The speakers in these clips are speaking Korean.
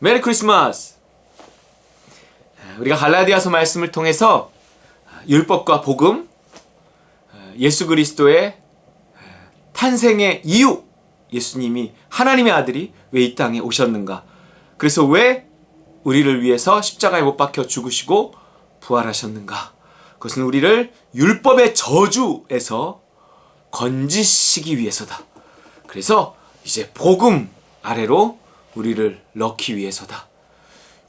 메리 크리스마스! 우리가 갈라디아서 말씀을 통해서 율법과 복음, 예수 그리스도의 탄생의 이유, 예수님이 하나님의 아들이 왜 이 땅에 오셨는가, 그래서 왜 우리를 위해서 십자가에 못 박혀 죽으시고 부활하셨는가, 그것은 우리를 율법의 저주에서 건지시기 위해서다. 그래서 이제 복음 아래로 우리를 넣기 위해서다.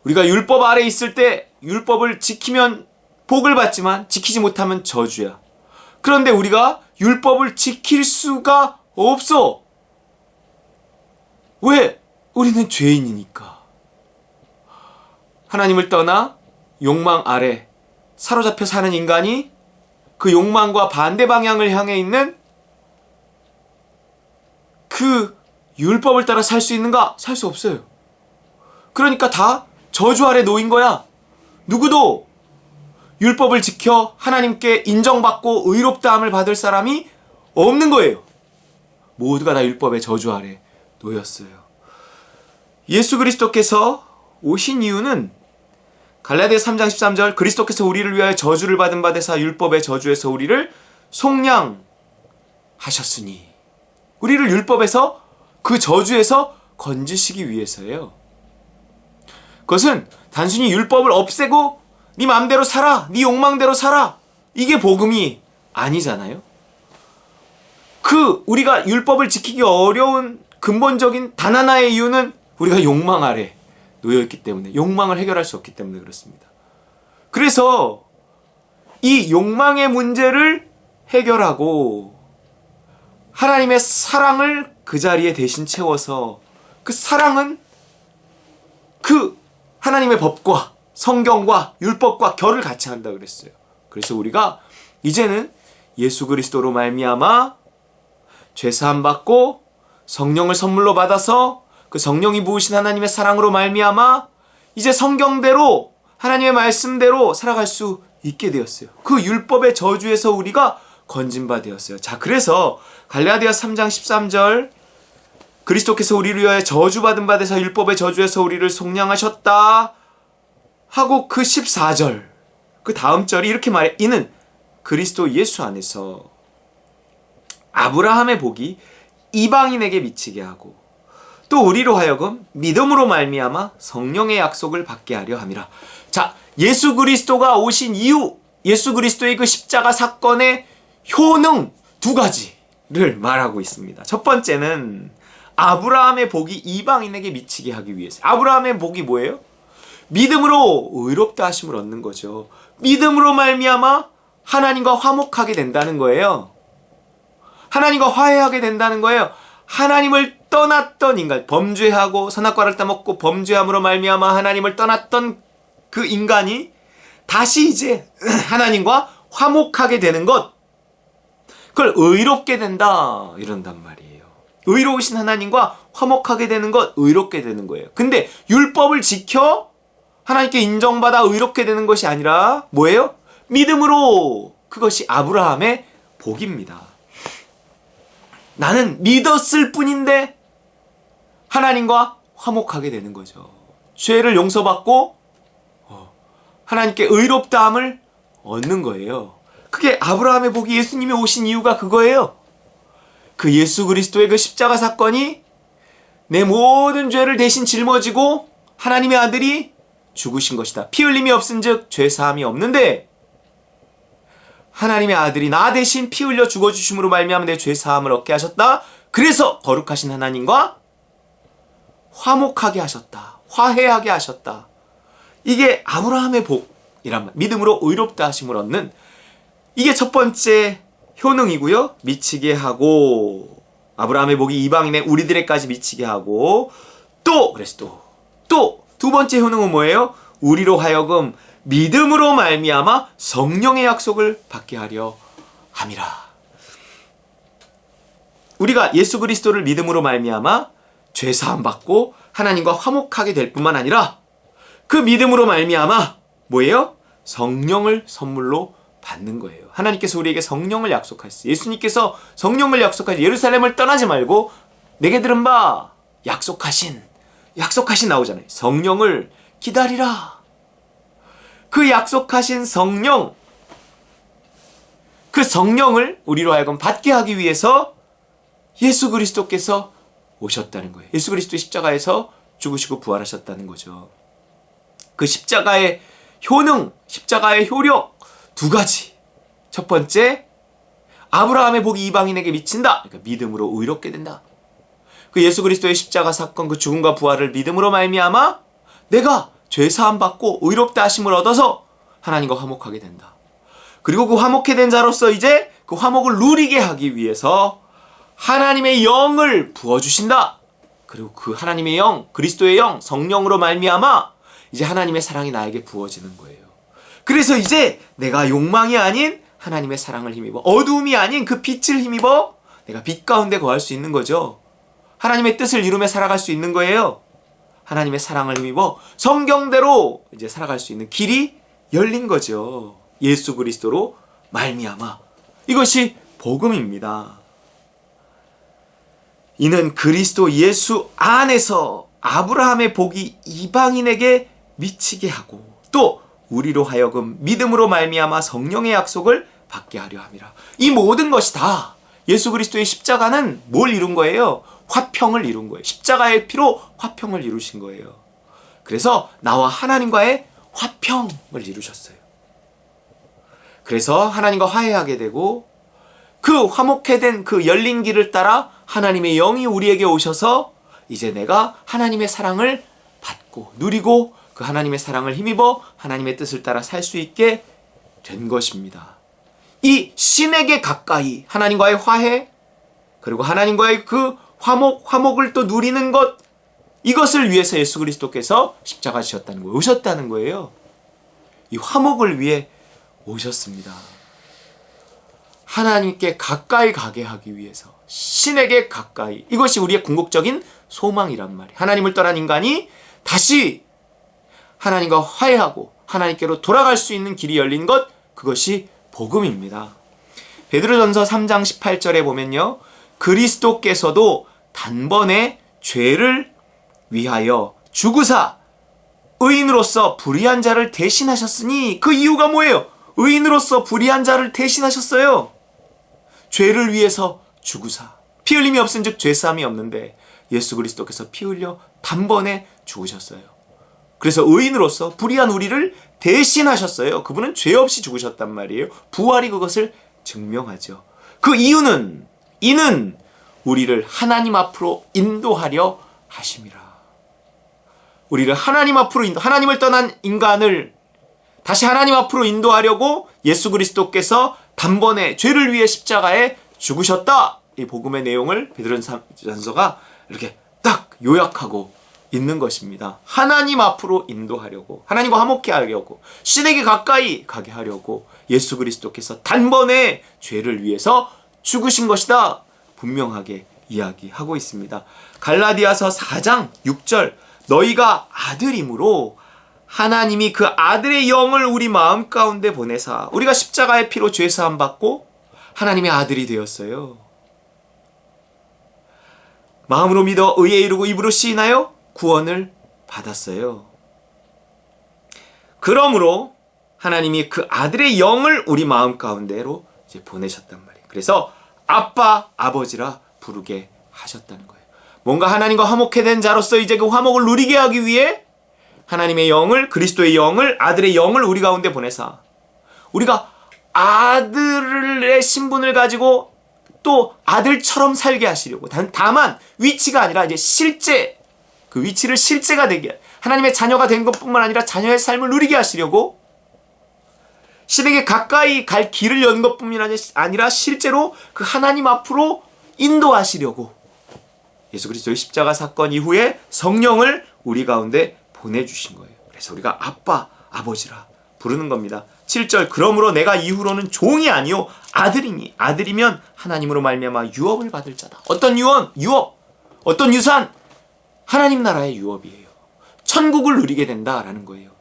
우리가 율법 아래 있을 때 율법을 지키면 복을 받지만 지키지 못하면 저주야. 그런데 우리가 율법을 지킬 수가 없어. 왜? 우리는 죄인이니까. 하나님을 떠나 욕망 아래 사로잡혀 사는 인간이 그 욕망과 반대 방향을 향해 있는 그 율법을 따라 살 수 있는가? 살 수 없어요. 그러니까 다 저주 아래 놓인 거야. 누구도 율법을 지켜 하나님께 인정받고 의롭다함을 받을 사람이 없는 거예요. 모두가 다 율법의 저주 아래 놓였어요. 예수 그리스도께서 오신 이유는 갈라디아서 3장 13절, 그리스도께서 우리를 위하여 저주를 받은 바 되사 율법의 저주에서 우리를 속량하셨으니, 우리를 율법에서 그 저주에서 건지시기 위해서예요. 그것은 단순히 율법을 없애고 네 마음대로 살아, 네 욕망대로 살아, 이게 복음이 아니잖아요. 우리가 율법을 지키기 어려운 근본적인 단 하나의 이유는 우리가 욕망 아래 놓여있기 때문에, 욕망을 해결할 수 없기 때문에 그렇습니다. 그래서 이 욕망의 문제를 해결하고 하나님의 사랑을 그 자리에 대신 채워서, 그 사랑은 그 하나님의 법과 성경과 율법과 결을 같이 한다 그랬어요. 그래서 우리가 이제는 예수 그리스도로 말미암아 죄사함 받고 성령을 선물로 받아서 그 성령이 부으신 하나님의 사랑으로 말미암아 이제 성경대로, 하나님의 말씀대로 살아갈 수 있게 되었어요. 그 율법의 저주에서 우리가 건진 바 되었어요. 자, 그래서 갈라디아서 3장 13절, 그리스도께서 우리를 위하여 저주받은 바 되사 율법의 저주에서 우리를 속량하셨다 하고, 그 14절, 그 다음 절이 이렇게 말해. 이는 그리스도 예수 안에서 아브라함의 복이 이방인에게 미치게 하고 또 우리로 하여금 믿음으로 말미암아 성령의 약속을 받게 하려 함이라. 자, 예수 그리스도가 오신 이유, 예수 그리스도의 그 십자가 사건의 효능 두 가지를 말하고 있습니다. 첫 번째는 아브라함의 복이 이방인에게 미치게 하기 위해서. 아브라함의 복이 뭐예요? 믿음으로 의롭다 하심을 얻는 거죠. 믿음으로 말미암아 하나님과 화목하게 된다는 거예요. 하나님과 화해하게 된다는 거예요. 하나님을 떠났던 인간, 범죄하고 선악과를 따먹고 범죄함으로 말미암아 하나님을 떠났던 그 인간이 다시 이제 하나님과 화목하게 되는 것, 그걸 의롭게 된다 이런단 말이에요. 의로우신 하나님과 화목하게 되는 것, 의롭게 되는 거예요. 근데 율법을 지켜 하나님께 인정받아 의롭게 되는 것이 아니라 뭐예요? 믿음으로. 그것이 아브라함의 복입니다. 나는 믿었을 뿐인데 하나님과 화목하게 되는 거죠. 죄를 용서받고 하나님께 의롭다함을 얻는 거예요. 그게 아브라함의 복이, 예수님이 오신 이유가 그거예요. 그 예수 그리스도의 그 십자가 사건이 내 모든 죄를 대신 짊어지고 하나님의 아들이 죽으신 것이다. 피 흘림이 없은즉 죄사함이 없는데 하나님의 아들이 나 대신 피 흘려 죽어주심으로 말미암아 내 죄사함을 얻게 하셨다. 그래서 거룩하신 하나님과 화목하게 하셨다. 화해하게 하셨다. 이게 아브라함의 복이란 말. 믿음으로 의롭다 하심을 얻는, 이게 첫 번째 효능이고요. 미치게 하고, 아브라함의 복이 이방인의 우리들에까지 미치게 하고, 그래서 또 두 번째 효능은 뭐예요? 우리로 하여금 믿음으로 말미암아 성령의 약속을 받게 하려 함이라. 우리가 예수 그리스도를 믿음으로 말미암아 죄사함 받고 하나님과 화목하게 될 뿐만 아니라 그 믿음으로 말미암아 뭐예요? 성령을 선물로 받는 거예요. 하나님께서 우리에게 성령을 약속하셨어요. 예수님께서 성령을 약속하시, 예루살렘을 떠나지 말고 내게 들은 바 약속하신 약속하신 나오잖아요. 성령을 기다리라. 그 약속하신 성령, 그 성령을 우리로 하여금 받게 하기 위해서 예수 그리스도께서 오셨다는 거예요. 예수 그리스도의 십자가에서 죽으시고 부활하셨다는 거죠. 그 십자가의 효능, 십자가의 효력 두 가지. 첫 번째, 아브라함의 복이 이방인에게 미친다. 그러니까 믿음으로 의롭게 된다. 그 예수 그리스도의 십자가 사건, 그 죽음과 부활을 믿음으로 말미암아 내가 죄 사함 받고 의롭다 하심을 얻어서 하나님과 화목하게 된다. 그리고 그 화목해 된 자로서 이제 그 화목을 누리게 하기 위해서 하나님의 영을 부어주신다. 그리고 그 하나님의 영, 그리스도의 영, 성령으로 말미암아 이제 하나님의 사랑이 나에게 부어지는 거예요. 그래서 이제 내가 욕망이 아닌 하나님의 사랑을 힘입어, 어두움이 아닌 그 빛을 힘입어 내가 빛 가운데 거할 수 있는 거죠. 하나님의 뜻을 이루며 살아갈 수 있는 거예요. 하나님의 사랑을 힘입어 성경대로 이제 살아갈 수 있는 길이 열린 거죠. 예수 그리스도로 말미암아. 이것이 복음입니다. 이는 그리스도 예수 안에서 아브라함의 복이 이방인에게 미치게 하고 또 우리로 하여금 믿음으로 말미암아 성령의 약속을 받게 하려 함이라. 이 모든 것이 다 예수 그리스도의 십자가는 뭘 이룬 거예요? 화평을 이룬 거예요. 십자가의 피로 화평을 이루신 거예요. 그래서 나와 하나님과의 화평을 이루셨어요. 그래서 하나님과 화해하게 되고 그 화목해 된 그 열린 길을 따라 하나님의 영이 우리에게 오셔서 이제 내가 하나님의 사랑을 받고 누리고 그 하나님의 사랑을 힘입어 하나님의 뜻을 따라 살 수 있게 된 것입니다. 이 신에게 가까이 하나님과의 화해 그리고 하나님과의 그 화목을 또 누리는 것, 이것을 위해서 예수 그리스도께서 십자가 지셨다는 거예요. 오셨다는 거예요. 이 화목을 위해 오셨습니다. 하나님께 가까이 가게 하기 위해서, 신에게 가까이. 이것이 우리의 궁극적인 소망이란 말이에요. 하나님을 떠난 인간이 다시 하나님과 화해하고 하나님께로 돌아갈 수 있는 길이 열린 것, 그것이 복음입니다. 베드로전서 3장 18절에 보면요, 그리스도께서도 단번에 죄를 위하여 죽으사 의인으로서 불의한 자를 대신하셨으니, 그 이유가 뭐예요? 의인으로서 불의한 자를 대신하셨어요. 죄를 위해서 죽으사. 피 흘림이 없은 즉 죄사함이 없는데 예수 그리스도께서 피 흘려 단번에 죽으셨어요. 그래서 의인으로서 불의한 우리를 대신하셨어요. 그분은 죄 없이 죽으셨단 말이에요. 부활이 그것을 증명하죠. 그 이유는, 이는 우리를 하나님 앞으로 인도하려 하심이라. 우리를 하나님 앞으로 하나님을 떠난 인간을 다시 하나님 앞으로 인도하려고 예수 그리스도께서 단번에 죄를 위해 십자가에 죽으셨다. 이 복음의 내용을 베드로전서가 이렇게 딱 요약하고 있는 것입니다. 하나님 앞으로 인도하려고, 하나님과 화목해 하려고, 신에게 가까이 가게 하려고 예수 그리스도께서 단번에 죄를 위해서 죽으신 것이다. 분명하게 이야기하고 있습니다. 갈라디아서 4장 6절, 너희가 아들이므로 하나님이 그 아들의 영을 우리 마음 가운데 보내사 우리가 십자가의 피로 죄사함 받고 하나님의 아들이 되었어요. 마음으로 믿어 의에 이르고 입으로 시인하여 구원을 받았어요. 그러므로 하나님이 그 아들의 영을 우리 마음 가운데로 이제 보내셨단 말이에요. 그래서 아빠, 아버지라 부르게 하셨다는 거예요. 뭔가 하나님과 화목해 된 자로서 이제 그 화목을 누리게 하기 위해 하나님의 영을, 그리스도의 영을, 아들의 영을 우리 가운데 보내사 우리가 아들의 신분을 가지고 또 아들처럼 살게 하시려고, 다만 위치가 아니라 이제 실제, 그 위치를 실제가 되게, 하나님의 자녀가 된 것뿐만 아니라 자녀의 삶을 누리게 하시려고, 신에게 가까이 갈 길을 연 것뿐만 아니라 실제로 그 하나님 앞으로 인도하시려고 예수 그리스도의 십자가 사건 이후에 성령을 우리 가운데 보내주신 거예요. 그래서 우리가 아빠, 아버지라 부르는 겁니다. 7절, 그러므로 내가 이후로는 종이 아니요 아들이니, 아들이면 하나님으로 말미암아 유업을 받을 자다. 어떤 유업, 어떤 유산? 하나님 나라의 유업이에요. 천국을 누리게 된다라는 거예요.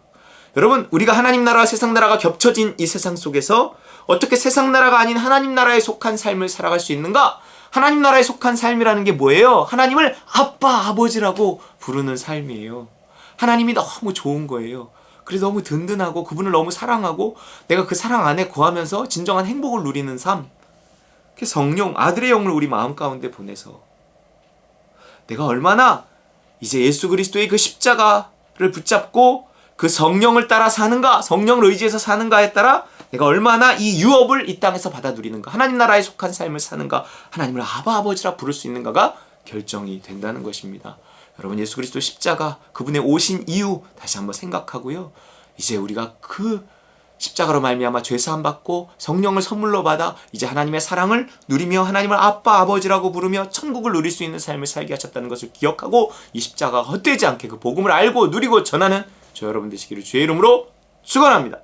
여러분, 우리가 하나님 나라와 세상 나라가 겹쳐진 이 세상 속에서 어떻게 세상 나라가 아닌 하나님 나라에 속한 삶을 살아갈 수 있는가? 하나님 나라에 속한 삶이라는 게 뭐예요? 하나님을 아빠, 아버지라고 부르는 삶이에요. 하나님이 너무 좋은 거예요. 그래서 너무 든든하고 그분을 너무 사랑하고 내가 그 사랑 안에 거하면서 진정한 행복을 누리는 삶. 성령, 아들의 영을 우리 마음 가운데 보내서 내가 얼마나 이제 예수 그리스도의 그 십자가를 붙잡고 그 성령을 따라 사는가, 성령을 의지해서 사는가에 따라 내가 얼마나 이 유업을 이 땅에서 받아 누리는가, 하나님 나라에 속한 삶을 사는가, 하나님을 아바 아버지라 부를 수 있는가가 결정이 된다는 것입니다. 여러분, 예수 그리스도 십자가, 그분의 오신 이유 다시 한번 생각하고요. 이제 우리가 그 십자가로 말미암아 죄 사함 받고 성령을 선물로 받아 이제 하나님의 사랑을 누리며 하나님을 아빠 아버지라고 부르며 천국을 누릴 수 있는 삶을 살게 하셨다는 것을 기억하고 이 십자가가 헛되지 않게 그 복음을 알고 누리고 전하는 저 여러분 되시기를 주의 이름으로 축원합니다.